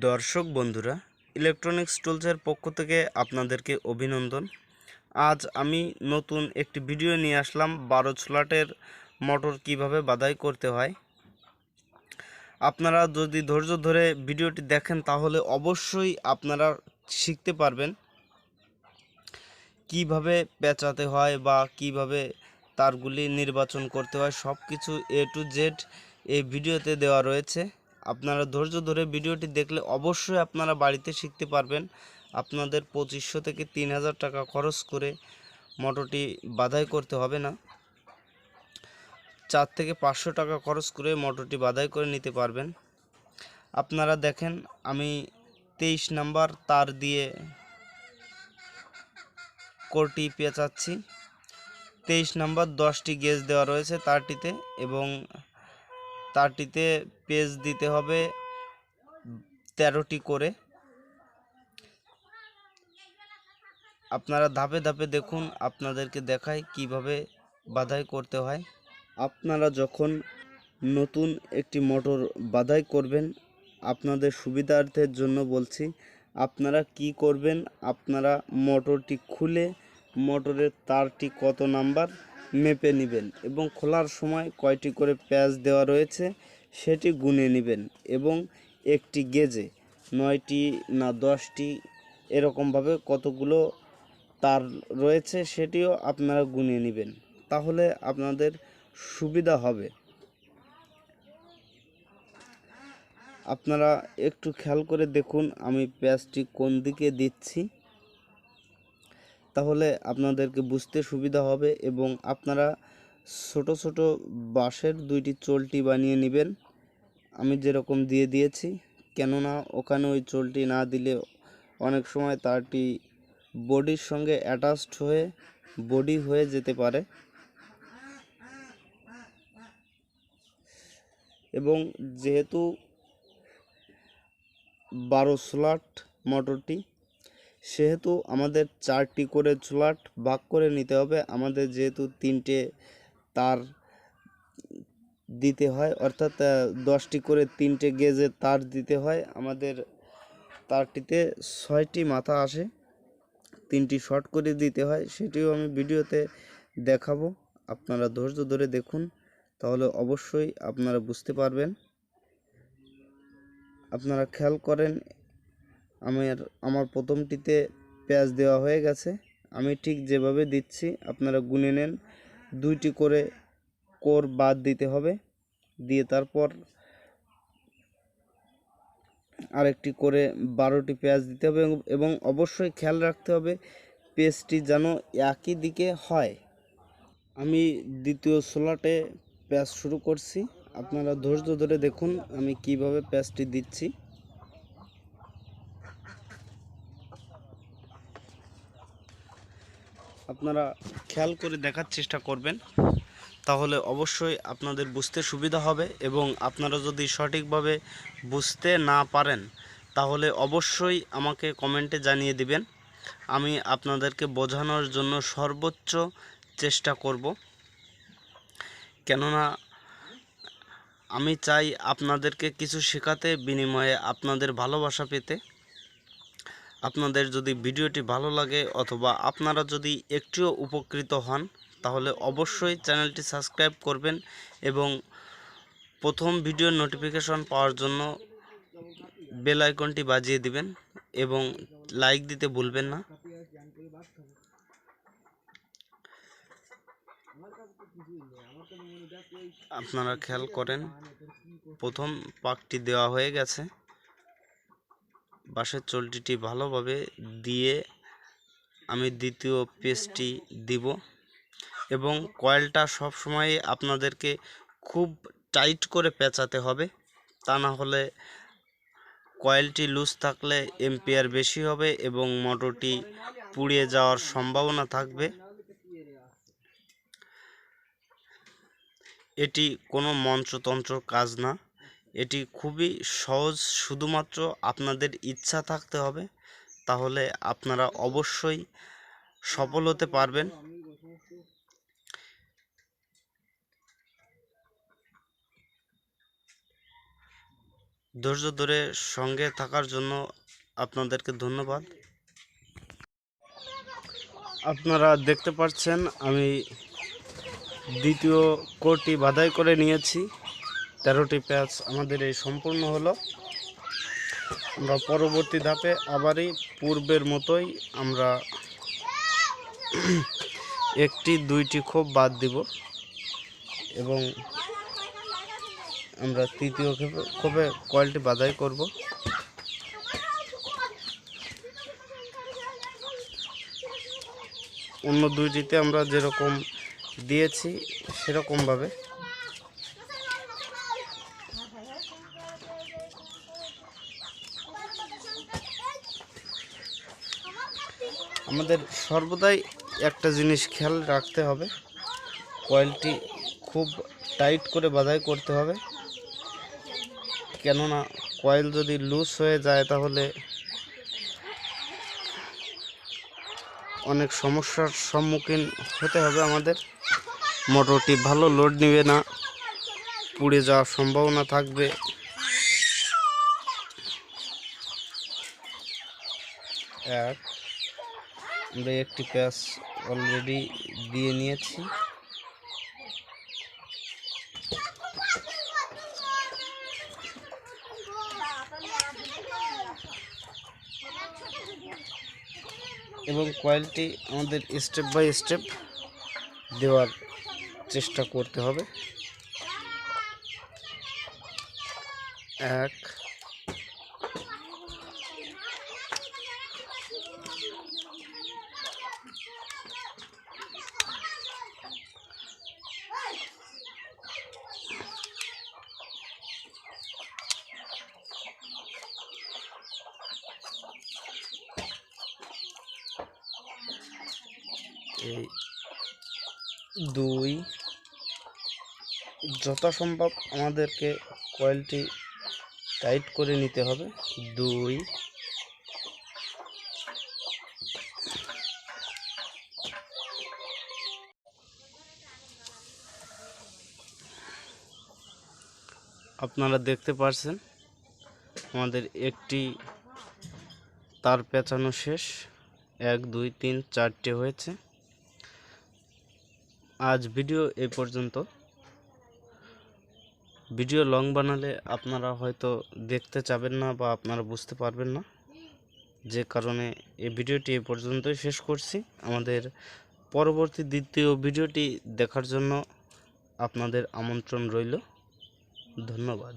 দর্শক বন্ধুরা, ইলেকট্রনিক্স টুলসের পক্ষ থেকে আপনাদেরকে অভিনন্দন। আজ আমি নতুন একটি ভিডিও নিয়ে আসলাম 12 স্লটের মোটর কিভাবে বাধাই করতে হয়। আপনারা যদি ধৈর্য ধরে ভিডিওটি দেখেন তাহলে অবশ্যই আপনারা শিখতে পারবেন কিভাবে পেঁচাতে হয় বা কিভাবে তারগুলি নির্বাচন করতে হয়। সব কিছু A to Z এই ভিডিওতে দেওয়া রয়েছে। আপনারা ধৈর্য ধরে ভিডিওটি দেখলে অবশ্যই আপনারা বাড়িতে শিখতে পারবেন। আপনাদের 2500 থেকে 3000 টাকা খরচ করে মোটরটি বাধাই করতে হবে না। 4 থেকে 500 টাকা খরচ করে মোটরটি বাধাই করে নিতে পারবেন। আপনারা দেখেন, আমি 23 নাম্বার তার দিয়ে কোরটি পেঁচাচ্ছি। 23 নাম্বার 10টি গেজ দেওয়া রয়েছে তারটিতে, এবং তারটিতে পেজ দিতে হবে 13টি করে। আপনারা ধাপে ধাপে দেখুন, আপনাদেরকে দেখাই কিভাবে বাধাই করতে হয়। আপনারা যখন নতুন একটি মোটর বাধাই করবেন, আপনাদের সুবিধার্থের জন্য বলছি, আপনারা কি করবেন, আপনারা মোটরটি খুলে মোটরের তারটি কত নাম্বার মেপে নেবেন এবং খোলার সময় কয়টি করে প্যাচ দেওয়া রয়েছে সেটি গুনে নেবেন, এবং একটি গেজে 9টি না 10টি এরকমভাবে কতগুলো তার রয়েছে সেটিও আপনারা গুনে নেবেন, তাহলে আপনাদের সুবিধা হবে। আপনারা একটু খেয়াল করে দেখুন আমি প্যাচটি কোন দিকে দিচ্ছি, তাহলে আপনাদেরকে বুঝতে সুবিধা হবে। এবং আপনারা ছোট ছোট বাঁশের 2টি চলটি বানিয়ে নেবেন, আমি যেরকম দিয়ে দিয়েছি, কেননা ওখানে ওই চলটি না দিলে অনেক সময় তারটি বডির সঙ্গে অ্যাটাচড হয়ে বডি হয়ে যেতে পারে। এবং যেহেতু 12 স্লট মোটরটি, সেহেতু আমাদের 4টি করে স্লট ভাগ করে নিতে হবে। আমাদের যেহেতু 3টে তার দিতে হয়, অর্থাৎ 10টি করে 3টে গেজের তার দিতে হয়। আমাদের তারটিতে 6টি মাথা আসে, 3টি শর্ট করে দিতে হয়, সেটিও আমি ভিডিওতে দেখাবো। আপনারা ধৈর্য ধরে দেখুন, তাহলে অবশ্যই আপনারা বুঝতে পারবেন। আপনারা খেয়াল করেন, আমার প্রথমটিতে প্যাচ দেওয়া হয়ে গেছে। আমি ঠিক যেভাবে দিচ্ছি আপনারা গুনে নেন, 2টি করে কোর বাদ দিতে হবে, দিয়ে তারপর আরেকটি করে 12টি প্যাচ দিতে হবে, এবং অবশ্যই খেয়াল রাখতে হবে পেজটি যেন একই দিকে হয়। আমি দ্বিতীয় স্লটে প্যাচ শুরু করছি, আপনারা ধৈর্য ধরে দেখুন আমি কিভাবে প্যাচটি দিচ্ছি। আপনারা খেয়াল করে দেখার চেষ্টা করবেন, তাহলে অবশ্যই আপনাদের বুঝতে সুবিধা হবে। এবং আপনারা যদি সঠিকভাবে বুঝতে না পারেন তাহলে অবশ্যই আমাকে কমেন্টে জানিয়ে দিবেন, আমি আপনাদেরকে বোঝানোর জন্য সর্বোচ্চ চেষ্টা করব। কেননা আমি চাই আপনাদেরকে কিছু শেখাতে, বিনিময়ে আপনাদের ভালোবাসা পেতে। আপনাদের যদি ভিডিওটি ভালো লাগে অথবা আপনারা যদি একটুও উপকৃত হন তাহলে অবশ্যই চ্যানেলটি সাবস্ক্রাইব করবেন, এবং প্রথম ভিডিওর নোটিফিকেশন পাওয়ার জন্য বেল আইকনটি বাজিয়ে দিবেন, এবং লাইক দিতে ভুলবেন না। আপনারা খেয়াল করেন, প্রথম পাকটি দেওয়া হয়ে গেছে, বাঁশের চলটিটি ভালোভাবে দিয়ে আমি দ্বিতীয় পেজটি দিব। এবং কয়েলটা সব সময় আপনাদেরকে খুব টাইট করে পেঁচাতে হবে, তা না হলে কয়েলটি লুজ থাকলে এম্পিয়ার বেশি হবে এবং মোটরটি পুড়িয়ে যাওয়ার সম্ভাবনা থাকবে। এটি কোনো মন্ত্রতন্ত্র কাজ না, এটি খুবই সহজ, শুধুমাত্র আপনাদের ইচ্ছা থাকতে হবে, তাহলে আপনারা অবশ্যই সফল হতে পারবেন। ধৈর্য ধরে সঙ্গে থাকার জন্য আপনাদেরকে ধন্যবাদ। আপনারা দেখতে পাচ্ছেন আমি দ্বিতীয় কোরটি বাঁধাই করে নিয়েছি। 13টি প্যাচ আমাদের এই সম্পূর্ণ হলো। আমরা পরবর্তী ধাপে আবারই পূর্বের মতোই আমরা 1টি 2টি খোপ বাদ দিব এবং আমরা তৃতীয় খোপে কয়েলটি বাঁধাই করব। অন্য 2টিতে আমরা যেরকম দিয়েছি সেরকমভাবে আমাদের সর্বদাই একটা জিনিস খেয়াল রাখতে হবে, কয়েলটি খুব টাইট করে বাঁধাই করতে হবে। কেননা কয়েল যদি লুজ হয়ে যায় তাহলে অনেক সমস্যার সম্মুখীন হতে হবে আমাদের। মোটরটি ভালো লোড নেবে না, পুড়ে যাওয়ার সম্ভাবনা থাকবে। আমরা 1টি প্যাচ অলরেডি দিয়ে নিয়েছি। এবং কয়েলটি আমাদের স্টেপ বাই স্টেপ দেওয়ার চেষ্টা করতে হবে। 1 2 যথাসম্ভব আমাদেরকে কয়েলটি টাইট করে নিতে হবে। 2 আপনারা দেখতে পাচ্ছেন আমাদের 1টি তার পেঁচানো শেষ। 1 2 3 4টে হয়েছে। আজ ভিডিও এই পর্যন্ত। ভিডিও লং বানালে আপনারা হয়তো দেখতে চাবেন না বা আপনারা বুঝতে পারবেন না, যে কারণে এই ভিডিওটি এই পর্যন্তই শেষ করছি। আমাদের পরবর্তী দ্বিতীয় ভিডিওটি দেখার জন্য আপনাদের আমন্ত্রণ রইল। ধন্যবাদ।